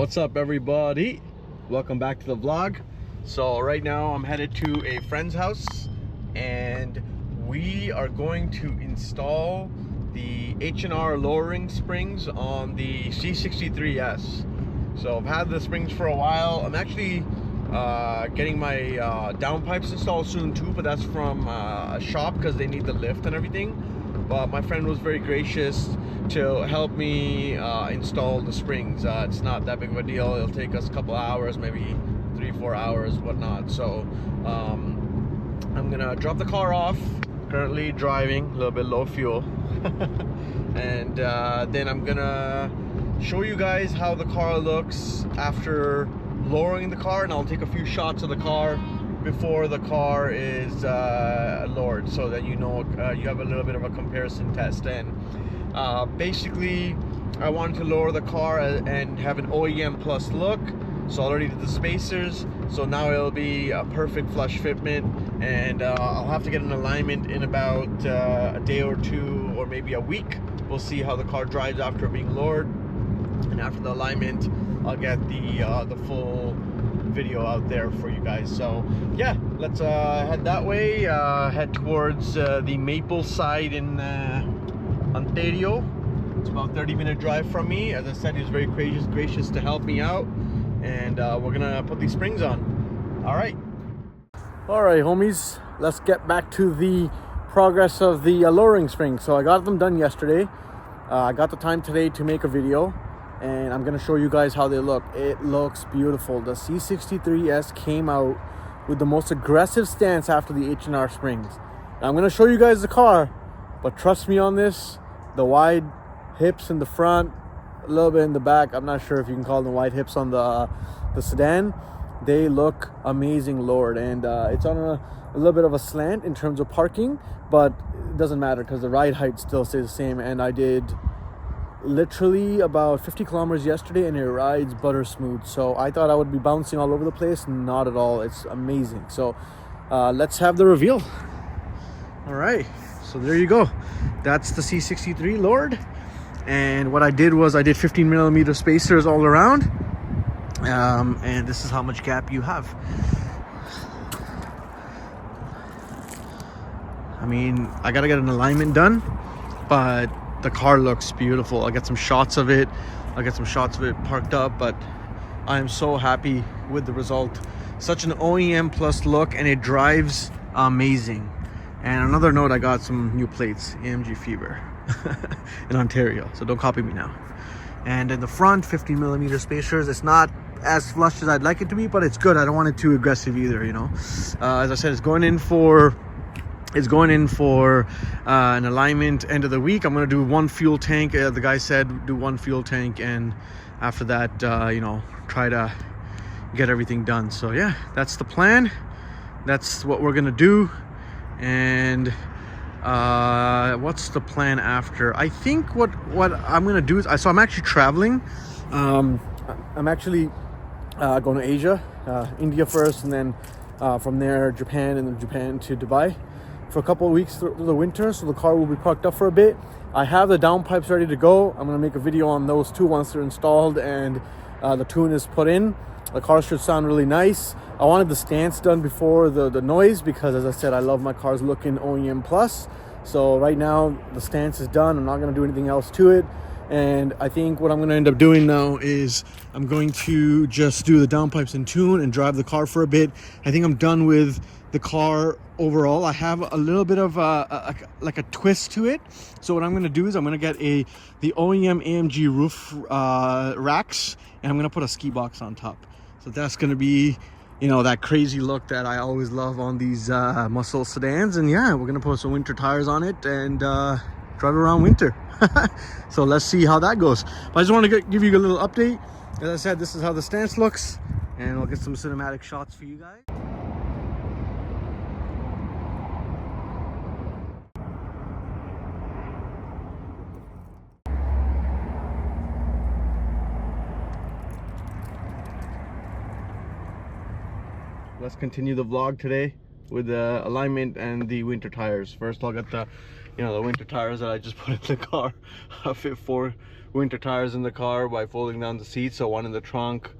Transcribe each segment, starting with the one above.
What's up, everybody? Welcome back to the vlog. So right now I'm headed to a friend's house and we are going to install the H&R lowering springs on the C63s. So I've had the springs for a while. I'm actually getting my downpipes installed soon too, but that's from a shop because they need the lift and everything. But my friend was very gracious to help me install the springs. It's not that big of a deal. It'll take us a couple hours, maybe 3-4 hours, whatnot. So I'm gonna drop the car off. Currently driving, a little bit low fuel. And then I'm gonna show you guys how the car looks after lowering the car, and I'll take a few shots of the car before the car is lowered, so that you know you have a little bit of a comparison test. And basically I wanted to lower the car and have an OEM plus look, so I already did the spacers, so now it'll be a perfect flush fitment. And I'll have to get an alignment in about a day or two, or maybe a week. We'll see how the car drives after being lowered, and after the alignment I'll get the full video out there for you guys. So yeah, let's head that way, head towards the Maple side in Ontario. It's about 30-minute drive from me. As I said, he was very gracious to help me out, and we're gonna put these springs on. All right, homies, let's get back to the progress of the lowering springs. So I got them done yesterday. I got the time today to make a video, and I'm gonna show you guys how they look. It looks beautiful. The C63s came out with the most aggressive stance after the H&Rsprings. I'm gonna show you guys the car, but trust me on this, the wide hips in the front, a little bit in the back, I'm not sure if you can call them wide hips on the sedan, they look amazing lowered. And it's on a little bit of a slant in terms of parking, but it doesn't matter because the ride height still stays the same. And I did literally about 50 kilometers yesterday, and it rides butter smooth. So I thought I would be bouncing all over the place. Not at all. It's amazing. So let's have the reveal. All right, so there you go. That's the C63 lowered. And what I did was I did 15mm spacers all around, and this is how much gap you have. I mean, I gotta get an alignment done, but the car looks beautiful. I'll get some shots of it. Parked up, but I'm so happy with the result. Such an OEM plus look, and it drives amazing. And another note, I got some new plates, AMG Fever in Ontario, so don't copy me now. And in the front, 15mm spacers. It's not as flush as I'd like it to be, but it's good. I don't want it too aggressive either, you know. As I said, it's going in for an alignment end of the week. I'm gonna do one fuel tank. The guy said do one fuel tank, and after that you know, try to get everything done. So yeah, that's the plan. That's what we're gonna do. And what's the plan after? I think what I'm gonna do is, so I'm actually traveling. I'm actually going to Asia, India first, and then from there Japan, and then Japan to Dubai for a couple of weeks through the winter. So the car will be parked up for a bit. I have the downpipes ready to go. I'm gonna make a video on those too once they're installed and the tune is put in. The car should sound really nice. I wanted the stance done before the noise, because as I said, I love my cars looking OEM plus. So right now the stance is done. I'm not gonna do anything else to it. And I think what I'm gonna end up doing now is I'm going to just do the downpipes in tune and drive the car for a bit. I think I'm done with the car overall. I have a little bit of like a twist to it. So what I'm gonna do is I'm gonna get the OEM AMG roof racks, and I'm gonna put a ski box on top. So that's gonna be, you know, that crazy look that I always love on these muscle sedans. And yeah, we're gonna put some winter tires on it and drive around winter. So let's see how that goes. But I just want to give you a little update. As I said, this is how the stance looks, and I'll get some cinematic shots for you guys. Let's continue the vlog today with the alignment and the winter tires. First, I'll get the you know, the winter tires that I just put in the car. I fit 4 winter tires in the car by folding down the seats, so one in the trunk,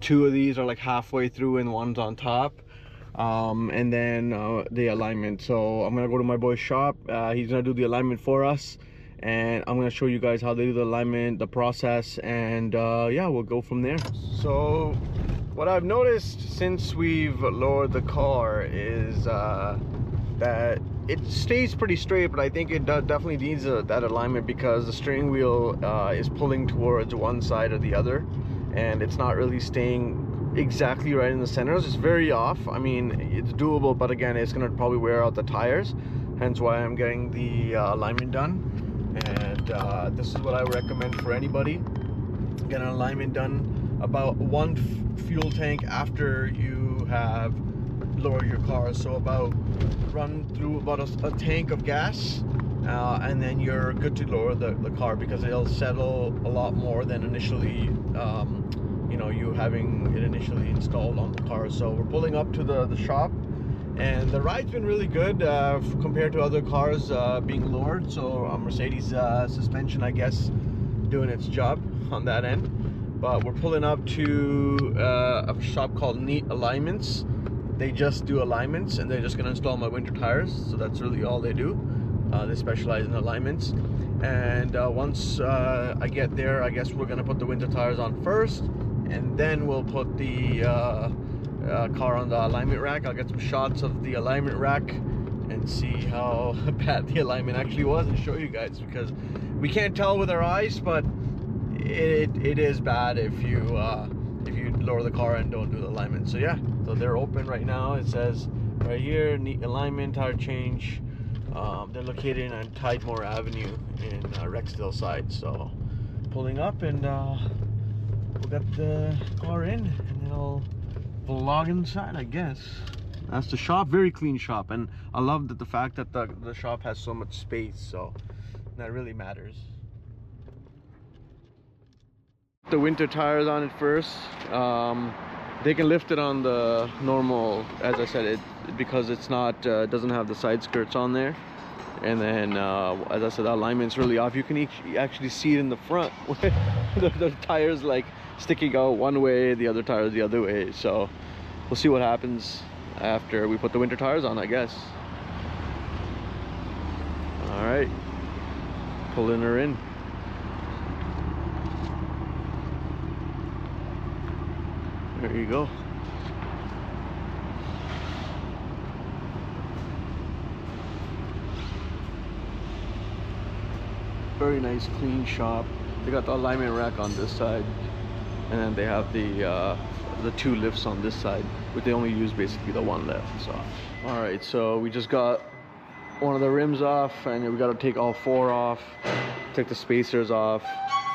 2 of these are like halfway through and one's on top. And then the alignment. So I'm gonna go to my boy's shop. He's gonna do the alignment for us, and I'm gonna show you guys how they do the alignment, the process, and yeah, we'll go from there. So what I've noticed since we've lowered the car is that it stays pretty straight, but I think it definitely needs that alignment, because the steering wheel is pulling towards one side or the other, and it's not really staying exactly right in the centers. It's very off. I mean, it's doable, but again, it's gonna probably wear out the tires, hence why I'm getting the alignment done. And this is what I recommend for anybody: get an alignment done about 1 fuel tank after you have lowered your car. So about run through about a tank of gas, and then you're good to lower the car, because it'll settle a lot more than initially you know, you having it initially installed on the car. So we're pulling up to the shop, and the ride's been really good compared to other cars being lowered. So Mercedes suspension, I guess, doing its job on that end. But we're pulling up to a shop called Neat Alignments. They just do alignments, and they're just gonna install my winter tires. So that's really all they do. They specialize in alignments. And once I get there, I guess we're gonna put the winter tires on first, and then we'll put the car on the alignment rack. I'll get some shots of the alignment rack and see how bad the alignment actually was, and show you guys, because we can't tell with our eyes, but it is bad if you lower the car and don't do the alignment. So yeah, so they're open right now. It says right here, Neat Alignment, tire change. They're located on Tidemore Avenue in Rexdale side. So pulling up, and we'll get the car in, and then I'll vlog inside, I guess. That's the shop. Very clean shop, and I love the fact that the shop has so much space, so that really matters. The winter tires on it first. They can lift it on the normal, as I said, because it's not doesn't have the side skirts on there. And then as I said, the alignment's really off. You can actually see it in the front where the tires like sticking out one way, the other tires the other way. So we'll see what happens after we put the winter tires on, I guess. All right, pulling her in. There you go. Very nice, clean shop. They got the alignment rack on this side, and then they have the 2 lifts on this side, but they only use basically the 1 lift. So, all right, so we just got one of the rims off, and we got to take all 4 off. Take the spacers off.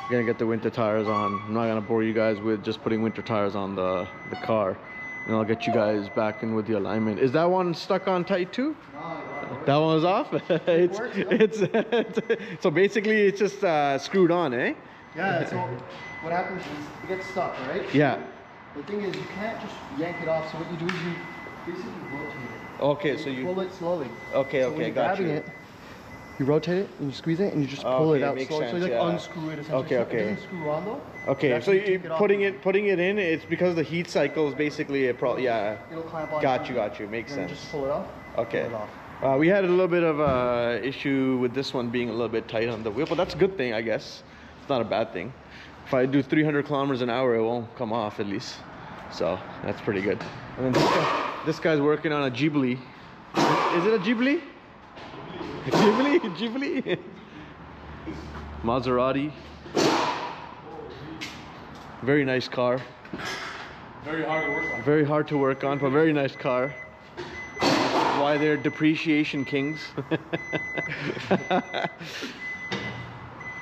We're gonna get the winter tires on. I'm not gonna bore you guys with just putting winter tires on the car, and I'll get you guys back in with the alignment. Is that one stuck on tight too? No, that one was off. So basically it's just screwed on, eh? Yeah. So what happens is it gets stuck, right? Yeah. The thing is, you can't just yank it off. So what you do is you basically rotate it. Okay, so you pull it slowly. Okay, so okay, when you're got grabbing you. it, you rotate it and you squeeze it and you just pull it out slowly. So you like unscrew it essentially. Okay, okay. It doesn't screw on though. Okay, so you putting it in. It's because the heat cycle is basically yeah. It'll clamp on. Got you. Makes and sense. Just pull it off. Okay. Pull it off. We had a little bit of issue with this one being a little bit tight on the wheel, but that's a good thing, I guess. It's not a bad thing. If I do 300 kilometers an hour, it won't come off at least. So that's pretty good. And then this guy's working on a Ghibli. Is it a Ghibli? Ghibli? Maserati. Very nice car. Very hard to work on. Very hard to work on, but very nice car. Why they're depreciation kings.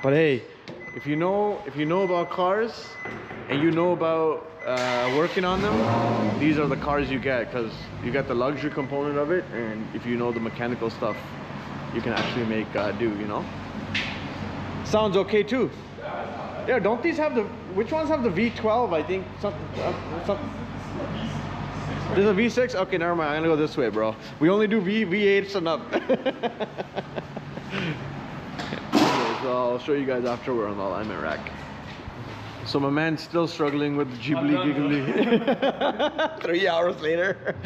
But hey, if you know about cars and you know about working on them, these are the cars you get, because you got the luxury component of it, and if you know the mechanical stuff, you can actually make do, you know. Sounds okay too. Yeah, don't these have the, which ones have the V12? I think something. This is a V6? Okay, never mind. I'm gonna go this way, bro. We only do V8s and up. Okay, so I'll show you guys after we're on the alignment rack. So my man's still struggling with the Ghibli Giggly. 3 hours later.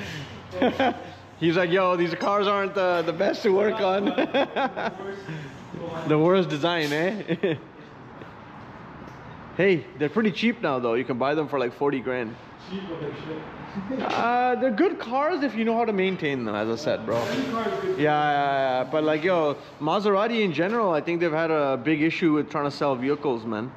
He's like, yo, these cars aren't the best to work on. The worst design, eh? Hey, they're pretty cheap now though. You can buy them for like 40 grand. They're good cars if you know how to maintain them, as I said, bro. Yeah, but like, yo, Maserati in general, I think they've had a big issue with trying to sell vehicles, man.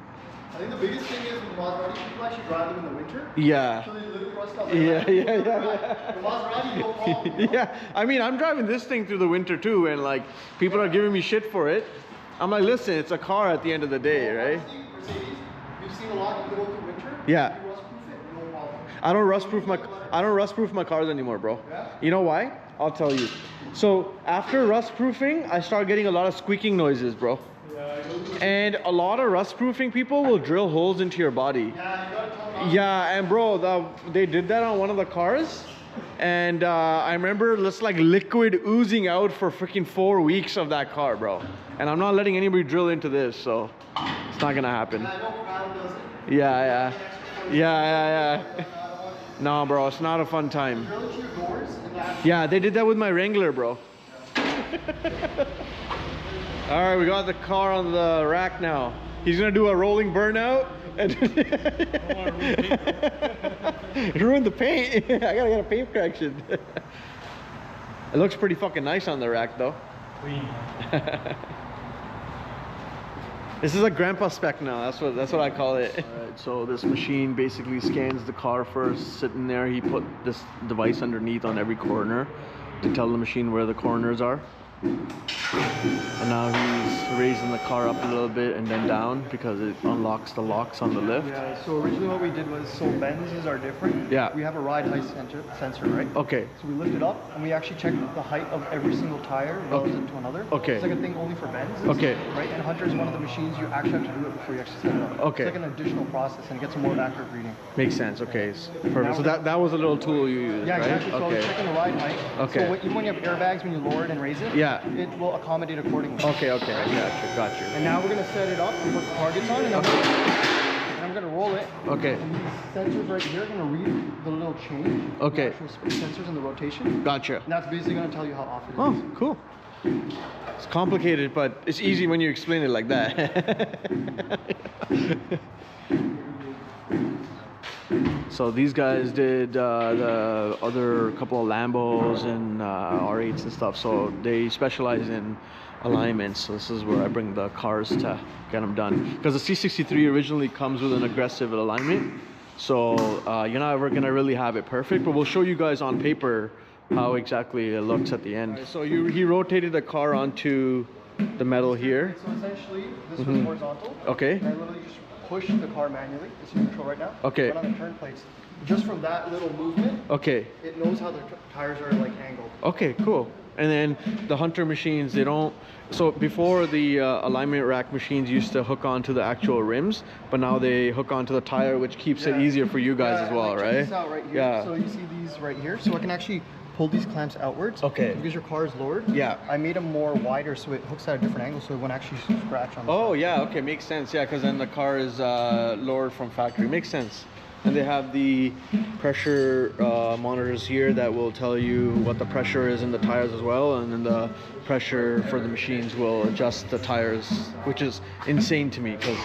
I think the biggest thing is with Maserati, people actually drive them in the winter. Yeah. So they literally rust out. Yeah. The Maserati, no problem. Yeah, I mean, I'm driving this thing through the winter too, and like, people are giving me shit for it. I'm like, listen, it's a car at the end of the day, right? Honestly, Mercedes, you've seen a lot of people go through winter. Yeah. You rust-proof it, no problem. I don't rust proof my cars anymore, bro. Yeah? You know why? I'll tell you. So after rust proofing, I start getting a lot of squeaking noises, bro. And a lot of rust proofing people will drill holes into your body. Yeah, you gotta tell them. Yeah, and bro, they did that on one of the cars. And I remember just like liquid oozing out for freaking 4 weeks of that car, bro. And I'm not letting anybody drill into this, so it's not gonna happen. I know Crown does it. Yeah. No, bro, it's not a fun time. Drill into your doors and that's... Yeah, they did that with my Wrangler, bro. All right, we got the car on the rack now. He's gonna do a rolling burnout and ruin the paint. I gotta get a paint correction. It looks pretty fucking nice on the rack though. Clean. This is a grandpa spec now. That's what I call it. All right, so this machine basically scans the car first. Sitting there, he put this device underneath on every corner to tell the machine where the corners are. And now he's raising the car up a little bit and then down because it unlocks the locks on the lift. Yeah, so originally what we did was, so Benzes are different. Yeah. We have a ride height sensor, right? Okay. So we lift it up and we actually check the height of every single tire relative to another. Okay. It's like a thing only for Benzes. Okay. Right? And Hunter is one of the machines you actually have to do it before you actually set it up. Okay. It's like an additional process and it gets a more accurate reading. Makes sense. Okay. Perfect. So that was a little tool you used, Yeah, right? exactly. So Okay. it's checking the ride height. Okay. So even when you have airbags, when you lower it and raise it, Yeah. it will accommodate accordingly. Okay. Got you. And now we're gonna set it up and put the targets on, and I'm gonna roll it. Okay. And these sensors right here are gonna read the little change. Okay. The actual sensors and the rotation. Gotcha. And that's basically gonna tell you how off it is. Oh, cool. It's complicated, but it's easy when you explain it like that. So these guys did the other couple of Lambos and R8s and stuff. So they specialize in alignments. So this is where I bring the cars to get them done. Because the C63 originally comes with an aggressive alignment. So you're not ever gonna really have it perfect, but we'll show you guys on paper how exactly it looks at the end. Right, so he rotated the car onto the metal here. So essentially, this was horizontal. Okay. And I literally just push the car manually. It's in control right now. Okay. But on the turn plates, just from that little movement, Okay. it knows how the tires are like angled. Okay, cool. And then the Hunter machines, they don't, so before the alignment rack machines used to hook onto the actual rims, but now they hook onto the tire, which keeps it easier for you guys as well, like, check right? This out right here. Yeah. So you see these right here. So I can actually pull these clamps outwards. Okay. Because your car is lowered. Yeah. I made them more wider so it hooks at a different angle so it won't actually scratch on the Oh side. yeah, okay, makes sense. Yeah, because then the car is lowered from factory. Makes sense. And they have the pressure monitors here that will tell you what the pressure is in the tires as well, and then the pressure for the machines will adjust the tires, which is insane to me because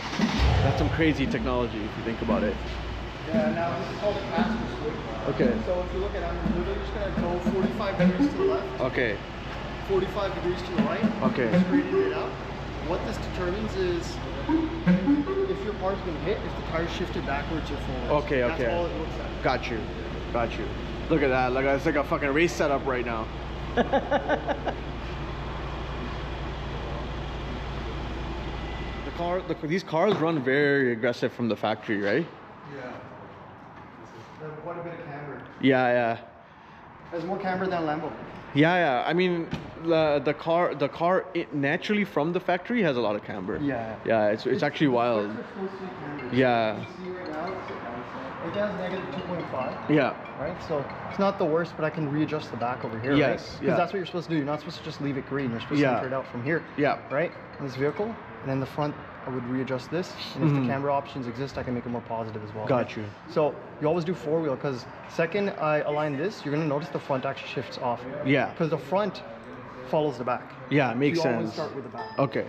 that's some crazy technology if you think about it. Yeah, now this is called a caster switch. Okay. So if you look at it, I'm literally just going to go 45 degrees to the left, Okay. 45 degrees to the right. Okay. Straighten it out. What this determines is if your car's been hit, if the tires shifted backwards or forwards. Okay, okay. That's all it looks at. Got you. Look at that. Like it's like a fucking race setup right now. These cars run very aggressive from the factory, right? Yeah. They have quite a bit of camber. Yeah. There's more camber than Lambo. Yeah. I mean, the car it naturally from the factory has a lot of camber. Yeah. It's actually wild. Yeah. It has negative 2.5. Yeah. Right, so it's not the worst, but I can readjust the back over here. Yes. Right? Because that's what you're supposed to do. You're not supposed to just leave it green. You're supposed to enter it out from here. Yeah. Right, in this vehicle, and then the front, I would readjust this, and if the camera options exist, I can make it more positive as well. Got you. So you always do four-wheel, because second I align this, you're gonna notice the front actually shifts off. Yeah. Because the front follows the back. Yeah, makes so you always sense. start with the back. Okay.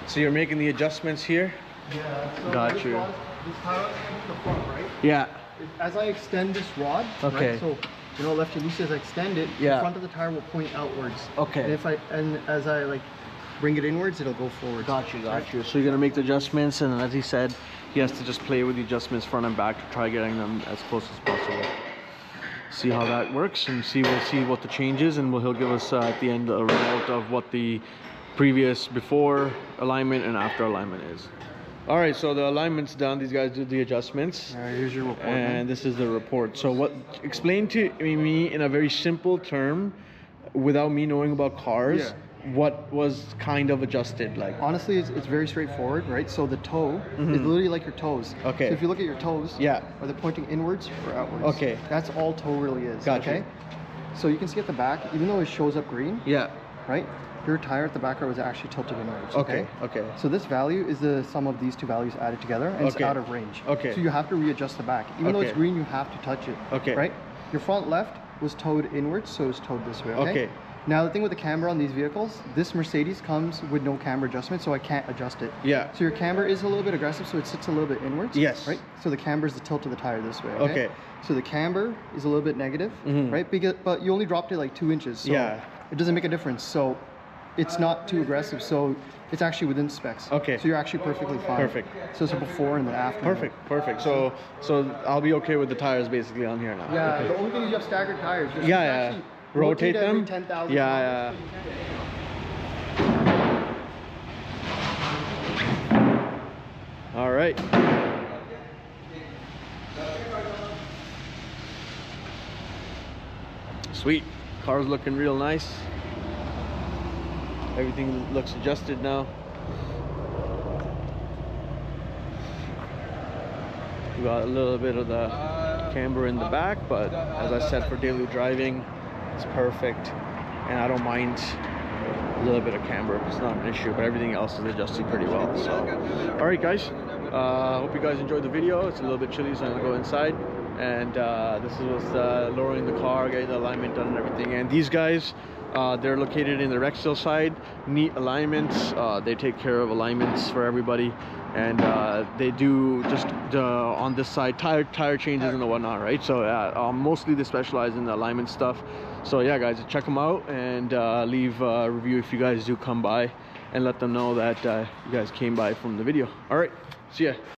So you're making the adjustments here. Yeah. So Got this you. This tire is the front, right? Yeah. As I extend this rod, Okay. right, so you know, lefty loosey, as I extend it, Yeah. the front of the tire will point outwards. Okay. And as I like bring it inwards, it'll go forward. Got you. So you're gonna make the adjustments, and as he said, he has to just play with the adjustments front and back to try getting them as close as possible. See how that works, and we'll see what the change is, and he'll give us at the end a result of what the previous before alignment and after alignment is. All right, so the alignment's done. These guys did the adjustments. Here's your report. And this is the report. So explain to me in a very simple term, without me knowing about cars, what was kind of adjusted like? Honestly, it's very straightforward, right? So the toe is literally like your toes. Okay. So if you look at your toes, are they pointing inwards or outwards? Okay. That's all toe really is. Gotcha. Okay. So you can see at the back, even though it shows up green, right? Your tire at the back was actually tilted inwards. Okay. So this value is the sum of these two values added together, and it's out of range. Okay. So you have to readjust the back. Even though it's green, you have to touch it. Okay. Right? Your front left was towed inwards, so it's towed this way. Okay. Now the thing with the camber on these vehicles, this Mercedes comes with no camber adjustment, so I can't adjust it. Yeah. So your camber is a little bit aggressive, so it sits a little bit inwards. Yes. Right? So the camber is the tilt of the tire this way. Okay. So the camber is a little bit negative, right? But you only dropped it like 2 inches, so it doesn't make a difference. So it's not too aggressive, so it's actually within specs. Okay. So you're actually perfectly fine. Perfect. So it's a before and then after. Perfect. So I'll be okay with the tires basically on here now. Yeah. The only thing is you have staggered tires. Just Yeah. Rotate them. Every 10,000. Yeah. All right. Sweet. Car's looking real nice. Everything looks adjusted now. We got a little bit of the camber in the back, but as I said, for daily driving, it's perfect. And I don't mind a little bit of camber. It's not an issue, but everything else is adjusted pretty well. So, all right, guys. Hope you guys enjoyed the video. It's a little bit chilly, so I'm gonna go inside. And this was lowering the car, getting the alignment done and everything. And these guys, they're located in the Rexdale side. Neat alignments. They take care of alignments for everybody, and they do just on this side tire changes and whatnot, right? So mostly they specialize in the alignment stuff. So yeah, guys, check them out and leave a review if you guys do come by, and let them know that you guys came by from the video. All right, see ya.